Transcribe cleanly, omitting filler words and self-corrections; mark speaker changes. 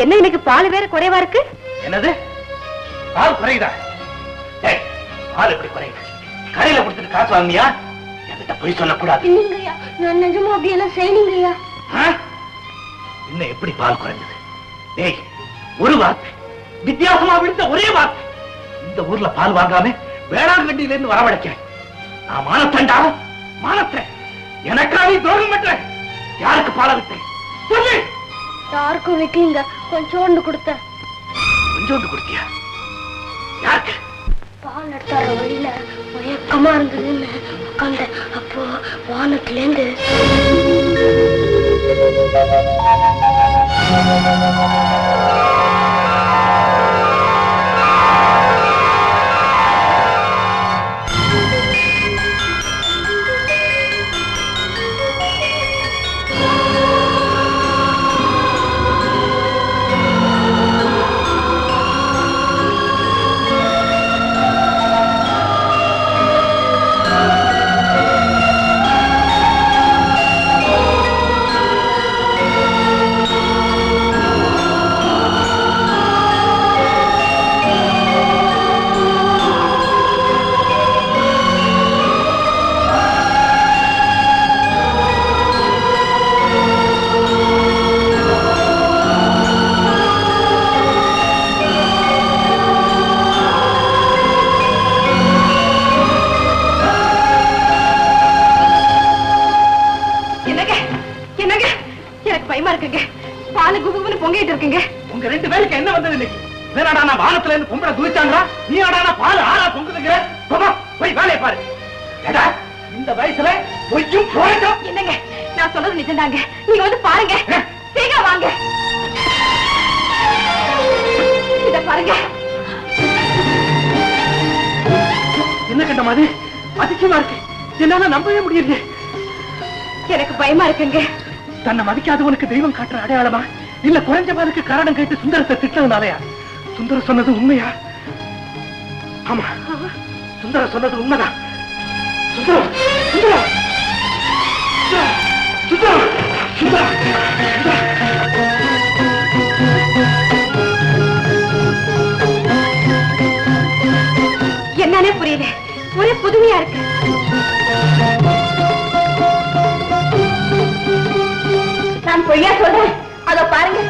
Speaker 1: என்ன இன்னைக்கு பால் வேற குறைவா இருக்கு?
Speaker 2: என்னது பால் குறையுதா? பால் எப்படி குறையுது? கடையில கொடுத்துட்டு காசு வாங்கினியா? என்கிட்ட போய் சொல்லக்கூடாது.
Speaker 1: இல்லைங்கய்யா, நான் நிஜமா அப்படியெல்லாம் செய்யலங்கய்யா.
Speaker 2: இன்னும் எப்படி பால் குறைஞ்சது? டேய், ஒரு வார்த்தை, வித்தியாசமா விழுந்த ஒரே வார்த்தை, இந்த ஊர்ல பால் வாங்காம வேளாங்கண்ணில இருந்து வரவழைக்கிறேன். நான் மானத்தண்டா, மானத்தை எனக்காக துரோகம் பண்றேன். யாருக்கு பால விட்டேன் சொல்லு?
Speaker 1: யாருக்கும் வைக்கலீங்க, கொஞ்சோண்டு கொடுத்தேன்.
Speaker 2: கொஞ்சோண்டு கொடுத்தியா? யாருக்கு?
Speaker 1: பால் எடுத்தார வழியில மயக்கமா இருந்ததுன்னு உட்காந்த. அப்போ வானத்துல இருந்து பால் குபுகுன்னு பொங்கிட்டு இருக்குங்க.
Speaker 2: உங்க ரெண்டு பேருக்கு என்ன வந்தது இன்னைக்கு? வேணாடா, நான் வானத்துல இருந்து பொம்பளை குதிச்சாங்களா? நீ ஆடானா பால் ஆறா பொங்குதுங்கிற? போய் வேலையை பாரு. இந்த வயசுல பொய்யும் போயிட்டோம்.
Speaker 1: என்னங்க, நான் சொல்றது நிஜம்தாங்க. நீங்க வந்து பாருங்க, சீக்கிரம் வாங்க. இத பாருங்க.
Speaker 2: என்ன கண்ட மாதிரி அதிசயமா இருக்கு. என்னால நம்பவே முடியல.
Speaker 1: எனக்கு பயமா இருக்குங்க.
Speaker 2: தன்னை மதிக்காதவனுக்கு தெய்வம் காட்டுற அடையாளமா, இல்ல குறைஞ்சவனுக்கு காரணம் கேட்டு சுந்தரத்தை திட்டதுனாலயா? சுந்தரம் சொன்னது உண்மையா? ஆமா, சுந்தரம் சொன்னது உண்மைதான். சுந்தரம், சுந்தரம், சுந்தரம், சுந்தரம்,
Speaker 1: என்னன்னே புரியல, ஒரே புதுமையா இருக்கு. நான் பொய்யா சொல்றேன், அதோ பாருங்க.